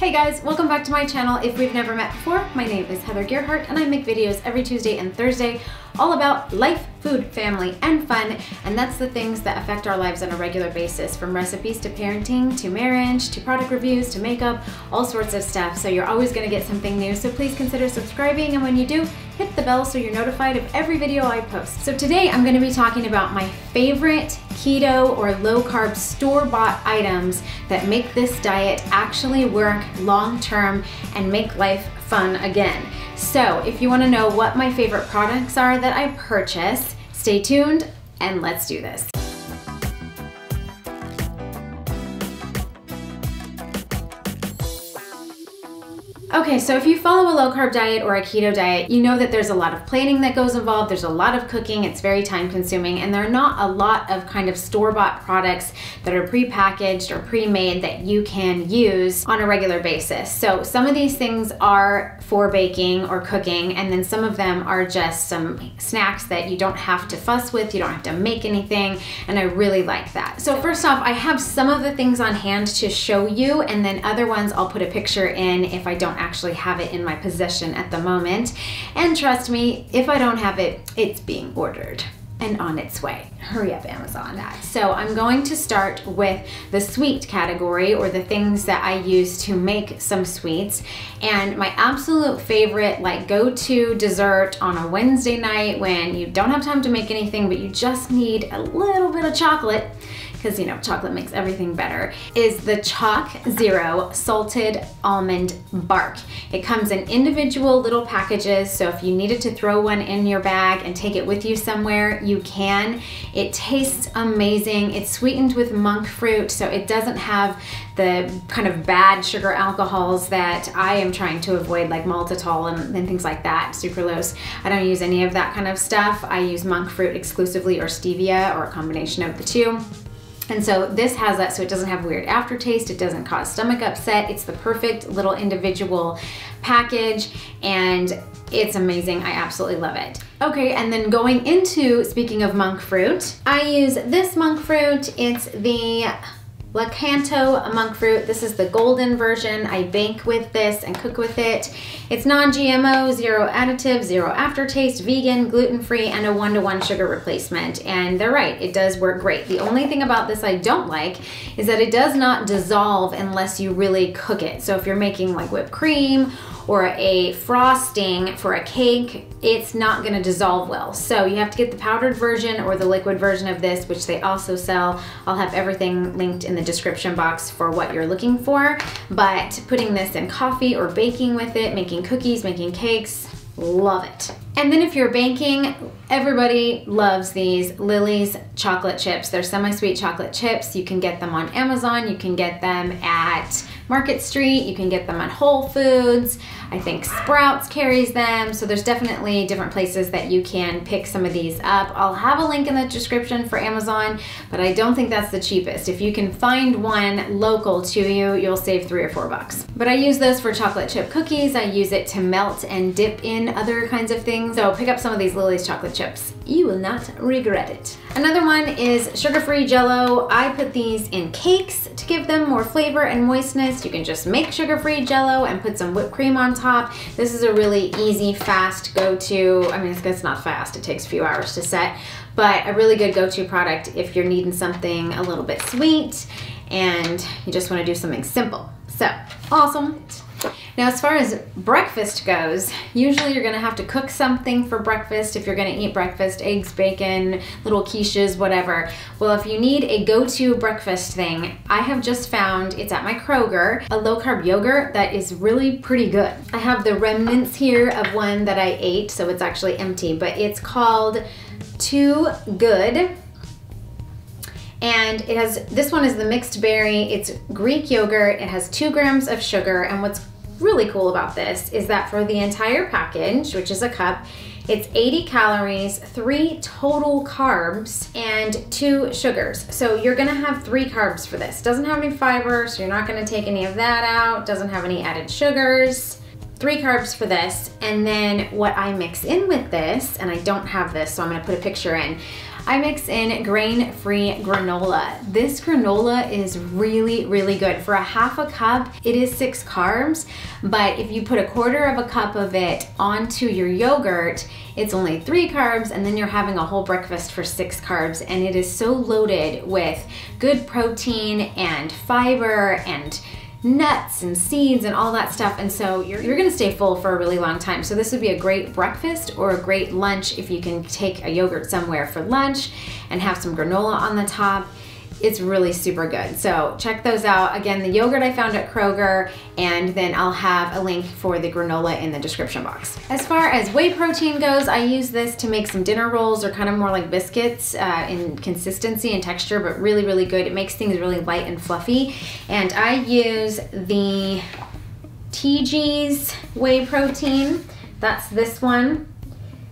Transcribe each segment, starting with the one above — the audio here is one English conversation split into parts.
Hey guys, welcome back to my channel. If we've never met before, my name is Heather Gerhardt and I make videos every Tuesday and Thursday all about life, food, family, and fun, and that's the things that affect our lives on a regular basis, from recipes to parenting, to marriage, to product reviews, to makeup, all sorts of stuff. So you're always gonna get something new, so please consider subscribing, and when you do, hit the bell so you're notified of every video I post. So today I'm gonna be talking about my favorite keto or low-carb store-bought items that make this diet actually work long-term and make life fun again. So if you want to know what my favorite products are that I purchase, stay tuned and let's do this. Okay, so if you follow a low-carb diet or a keto diet, you know that there's a lot of planning that goes involved, there's a lot of cooking, it's very time-consuming, and there are not a lot of kind of store-bought products that are pre-packaged or pre-made that you can use on a regular basis. So some of these things are for baking or cooking, and then some of them are just some snacks that you don't have to fuss with, you don't have to make anything, and I really like that. So first off, I have some of the things on hand to show you, and then other ones I'll put a picture in if I don't actually have it in my possession at the moment. And trust me, if I don't have it, it's being ordered and on its way. Hurry up, Amazon. So I'm going to start with the sweet category, or the things that I use to make some sweets. And my absolute favorite, like, go-to dessert on a Wednesday night when you don't have time to make anything but you just need a little bit of chocolate, because you know chocolate makes everything better, is the Choc Zero Salted Almond Bark. It comes in individual little packages, so if you needed to throw one in your bag and take it with you somewhere, you can. It tastes amazing. It's sweetened with monk fruit, so it doesn't have the kind of bad sugar alcohols that I am trying to avoid, like maltitol and things like that, sucralose. I don't use any of that kind of stuff. I use monk fruit exclusively, or stevia, or a combination of the two. And so this has that, so it doesn't have weird aftertaste, it doesn't cause stomach upset, it's the perfect little individual package, and it's amazing. I absolutely love it. Okay, and then going into, speaking of monk fruit, I use this monk fruit. It's the Lakanto monk fruit. This is the golden version. I bake with this and cook with it. It's non-GMO, zero additives, zero aftertaste, vegan, gluten-free, and a 1-to-1 sugar replacement. And they're right, it does work great. The only thing about this I don't like is that it does not dissolve unless you really cook it. So if you're making like whipped cream or a frosting for a cake, it's not gonna dissolve well. So you have to get the powdered version or the liquid version of this, which they also sell. I'll have everything linked in the description box for what you're looking for. But putting this in coffee or baking with it, making cookies, making cakes, love it. And then if you're baking, everybody loves these Lily's chocolate chips. They're semi-sweet chocolate chips. You can get them on Amazon, you can get them at Market Street, you can get them at Whole Foods. I think Sprouts carries them. So there's definitely different places that you can pick some of these up. I'll have a link in the description for Amazon, but I don't think that's the cheapest. If you can find one local to you, you'll save $3 or $4. But I use those for chocolate chip cookies. I use it to melt and dip in other kinds of things. So pick up some of these Lily's chocolate chips. You will not regret it. Another one is Sugarfree Jello. I put these in cakes to give them more flavor and moistness. You can just make Sugarfree Jello and put some whipped cream on top. This is a really easy, fast go-to. I mean, it's not fast, it takes a few hours to set, but a really good go-to product if you're needing something a little bit sweet and you just want to do something simple. So, awesome. Now, as far as breakfast goes, usually you're gonna have to cook something for breakfast if you're gonna eat breakfast, eggs, bacon, little quiches, whatever. Well, if you need a go-to breakfast thing, I have just found, it's at my Kroger, a low-carb yogurt that is really pretty good. I have the remnants here of one that I ate, so it's actually empty, but it's called Too Good. And it has, this one is the mixed berry, it's Greek yogurt, it has 2 grams of sugar, and what's really cool about this is that for the entire package, which is a cup, it's 80 calories, 3 total carbs, and 2 sugars. So you're gonna have 3 carbs for this. Doesn't have any fiber, so you're not gonna take any of that out. Doesn't have any added sugars. 3 carbs for this, and then what I mix in with this, and I don't have this, so I'm gonna put a picture in. I mix in grain-free granola. This granola is really, really good. For a half a cup, it is 6 carbs, but if you put a quarter of a cup of it onto your yogurt, it's only 3 carbs, and then you're having a whole breakfast for 6 carbs, and it is so loaded with good protein and fiber and nuts and seeds and all that stuff, and so you're gonna stay full for a really long time. So this would be a great breakfast or a great lunch if you can take a yogurt somewhere for lunch and have some granola on the top. It's really super good. So check those out. Again, the yogurt I found at Kroger, and then I'll have a link for the granola in the description box. As far as whey protein goes, I use this to make some dinner rolls, or kind of more like biscuits in consistency and texture, but really, really good. It makes things really light and fluffy. And I use the TG's whey protein. That's this one.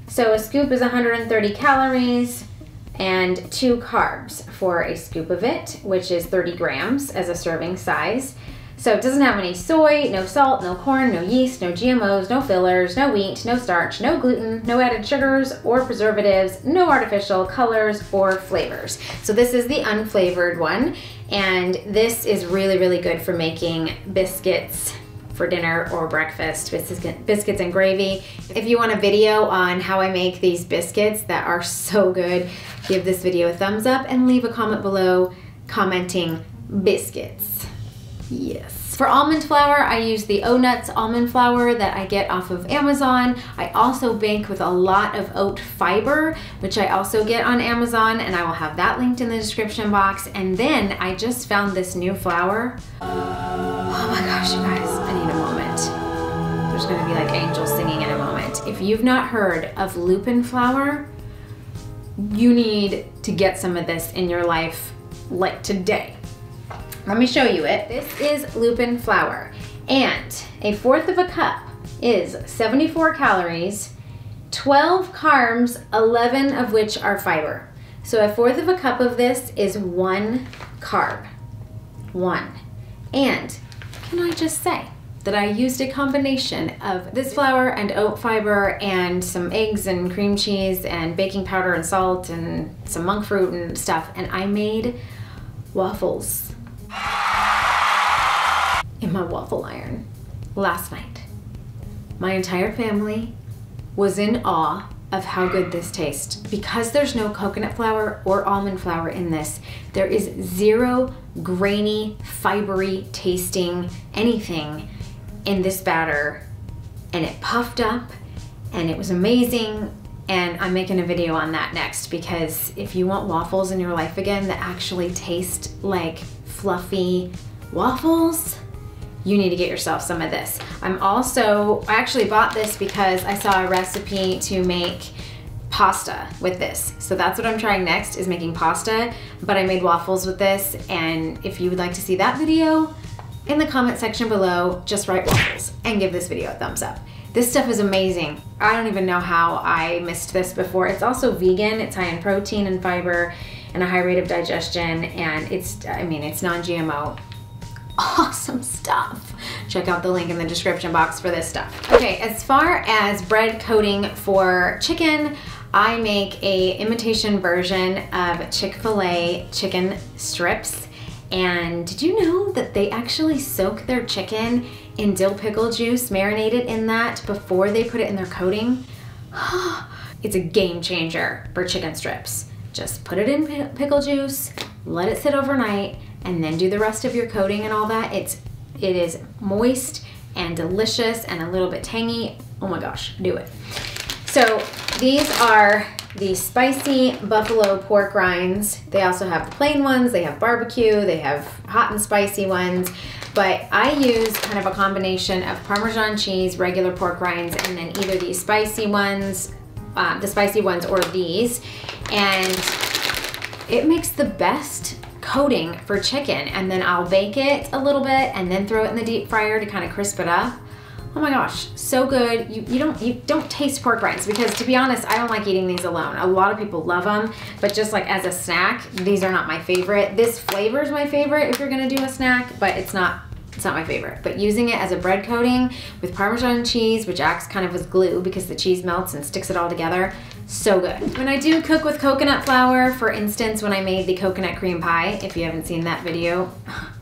So a scoop is 130 calories. And 2 carbs for a scoop of it, which is 30 grams as a serving size. So it doesn't have any soy, no salt, no corn, no yeast, no GMOs, no fillers, no wheat, no starch, no gluten, no added sugars or preservatives, no artificial colors or flavors. So this is the unflavored one, and this is really, really good for making biscuits for dinner or breakfast, biscuits and gravy. If you want a video on how I make these biscuits that are so good, give this video a thumbs up and leave a comment below commenting biscuits. Yes. For almond flour, I use the O Nuts almond flour that I get off of Amazon. I also bake with a lot of oat fiber, which I also get on Amazon, and I will have that linked in the description box. And then I just found this new flour. Oh my gosh, you guys, I need a moment. There's gonna be like angels singing in a moment. If you've not heard of Lupin Flour, you need to get some of this in your life like today. Let me show you it. This is Lupin Flour, and 1/4 of a cup is 74 calories, 12 carbs, 11 of which are fiber. So 1/4 of a cup of this is 1 carb, 1. And can I just say that I used a combination of this flour and oat fiber and some eggs and cream cheese and baking powder and salt and some monk fruit and stuff, and I made waffles in my waffle iron last night. My entire family was in awe of how good this tastes. Because there's no coconut flour or almond flour in this, there is 0 grainy, fibery tasting anything in this batter, and it puffed up and it was amazing. And I'm making a video on that next, because if you want waffles in your life again that actually taste like fluffy waffles, you need to get yourself some of this. I actually bought this because I saw a recipe to make pasta with this. So that's what I'm trying next, is making pasta, but I made waffles with this. And if you would like to see that video, in the comment section below, just write waffles and give this video a thumbs up. This stuff is amazing. I don't even know how I missed this before. It's also vegan, it's high in protein and fiber and a high rate of digestion, and it's non-GMO. Awesome stuff. Check out the link in the description box for this stuff. Okay, as far as bread coating for chicken, I make a imitation version of Chick-fil-A chicken strips. And did you know that they actually soak their chicken in dill pickle juice, marinate it in that before they put it in their coating? It's a game changer for chicken strips. Just put it in pickle juice, let it sit overnight, and then do the rest of your coating and all that. It is moist and delicious and a little bit tangy. Oh my gosh, do it. So these are the spicy buffalo pork rinds. They also have the plain ones, they have barbecue, they have hot and spicy ones, but I use kind of a combination of Parmesan cheese, regular pork rinds, and then either these spicy ones, or these, and it makes the best coating for chicken. And then I'll bake it a little bit and then throw it in the deep fryer to kind of crisp it up. Oh my gosh, so good. You don't taste pork rinds, because to be honest, I don't like eating these alone. A lot of people love them, but just like as a snack, these are not my favorite. This flavor is my favorite if you're gonna do a snack, but it's not my favorite. But using it as a bread coating with Parmesan cheese, which acts kind of as glue because the cheese melts and sticks it all together, So good. When I do cook with coconut flour, for instance, when I made the coconut cream pie, if you haven't seen that video,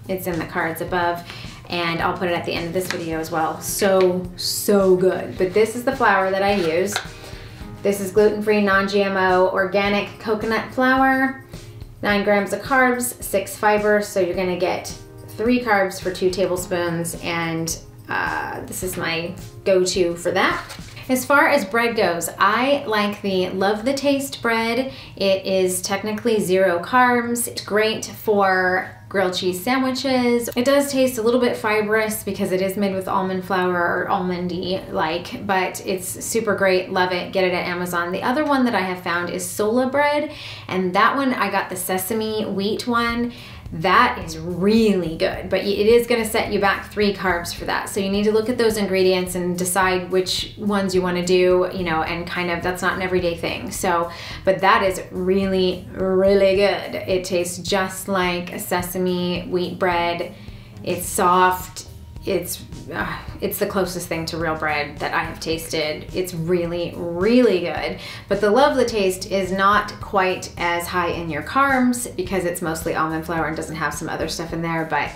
it's in the cards above, and I'll put it at the end of this video as well. So good. But this is the flour that I use. This is gluten-free, non-GMO, organic coconut flour, 9 grams of carbs, 6 fibers, so you're gonna get 3 carbs for 2 tablespoons, and this is my go-to for that. As far as bread goes, I like the Love the Taste bread. It is technically 0 carbs. It's great for grilled cheese sandwiches. It does taste a little bit fibrous because it is made with almond flour or almondy like, but it's super great. Love it. Get it at Amazon. The other one that I have found is Sola bread, and that one I got the sesame wheat one. That is really good, but it is gonna set you back 3 carbs for that. So you need to look at those ingredients and decide which ones you wanna do, you know, and kind of, that's not an everyday thing. So, but that is really, really good. It tastes just like a sesame wheat bread. It's soft. It's the closest thing to real bread that I have tasted. It's really, really good. But the Love the Taste is not quite as high in your carbs because it's mostly almond flour and doesn't have some other stuff in there. But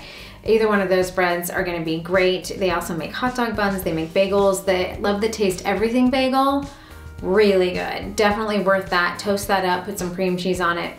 either one of those breads are gonna be great. They also make hot dog buns, they make bagels. The Love the Taste Everything Bagel, really good. Definitely worth that. Toast that up, put some cream cheese on it.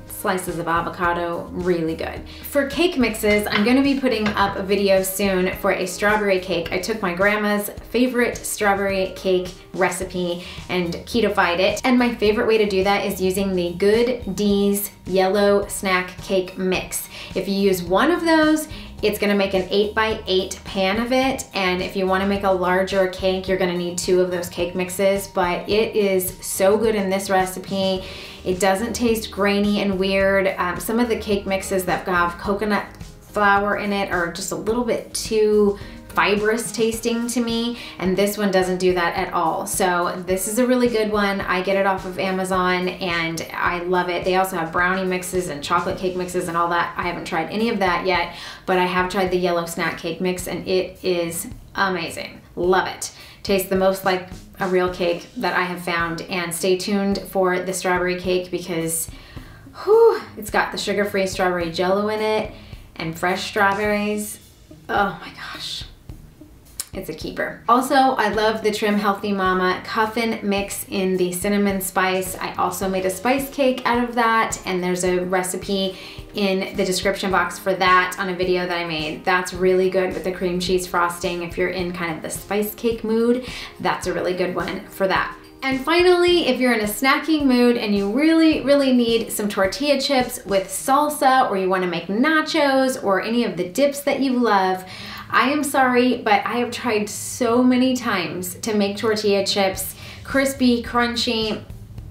Slices of avocado, really good. For cake mixes, I'm gonna be putting up a video soon for a strawberry cake. I took my grandma's favorite strawberry cake recipe and ketofied it. And my favorite way to do that is using the Good Dees yellow snack cake mix. If you use one of those, it's gonna make an 8x8 pan of it, and if you wanna make a larger cake, you're gonna need 2 of those cake mixes, but it is so good in this recipe. It doesn't taste grainy and weird. Some of the cake mixes that have coconut flour in it are just a little bit too fibrous tasting to me, and this one doesn't do that at all. So this is a really good one. I get it off of Amazon and I love it. They also have brownie mixes and chocolate cake mixes and all that. I haven't tried any of that yet, but I have tried the yellow snack cake mix and it is amazing. Love it. Tastes the most like a real cake that I have found, and stay tuned for the strawberry cake because whew, it's got the sugar-free strawberry jello in it and fresh strawberries. Oh my gosh. It's a keeper. Also, I love the Trim Healthy Mama Cuffin Mix in the cinnamon spice. I also made a spice cake out of that, and there's a recipe in the description box for that on a video that I made. That's really good with the cream cheese frosting. If you're in kind of the spice cake mood, that's a really good one for that. And finally, if you're in a snacking mood and you really, really need some tortilla chips with salsa, or you want to make nachos or any of the dips that you love, I am sorry, but I have tried so many times to make tortilla chips crispy, crunchy.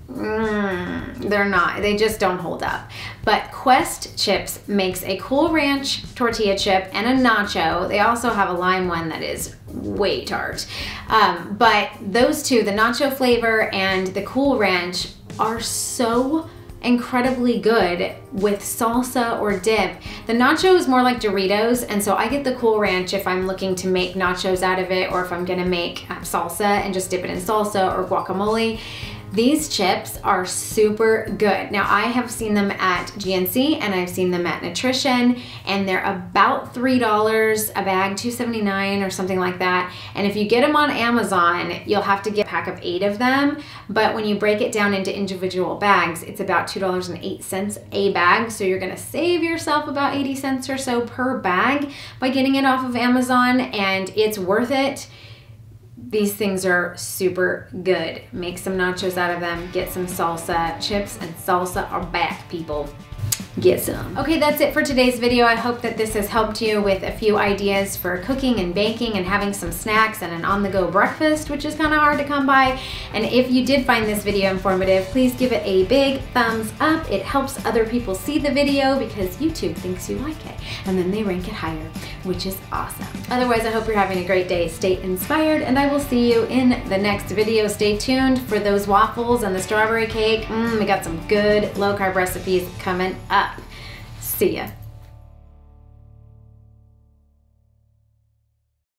They're not, they just don't hold up. But Quest Chips makes a Cool Ranch tortilla chip and a nacho. They also have a lime one that is way tart. But those two, the nacho flavor and the Cool Ranch, are so incredibly good with salsa or dip. The nacho is more like Doritos, and so I get the Cool Ranch if I'm looking to make nachos out of it, or if I'm gonna make salsa and just dip it in salsa or guacamole. These chips are super good. Now, I have seen them at GNC and I've seen them at Nutrition, and they're about $3 a bag, $2.79 or something like that. And if you get them on Amazon, you'll have to get a pack of 8 of them. But when you break it down into individual bags, it's about $2.08 a bag. So you're gonna save yourself about 80 cents or so per bag by getting it off of Amazon, and it's worth it. These things are super good. Make some nachos out of them, get some salsa. Chips and salsa are back, people. Get some. Okay, that's it for today's video. I hope that this has helped you with a few ideas for cooking and baking and having some snacks and an on-the-go breakfast, which is kind of hard to come by. And if you did find this video informative, please give it a big thumbs up. It helps other people see the video because YouTube thinks you like it, and then they rank it higher, which is awesome. Otherwise, I hope you're having a great day. Stay inspired, and I will see you in the next video. Stay tuned for those waffles and the strawberry cake. We got some good low-carb recipes coming up. See ya.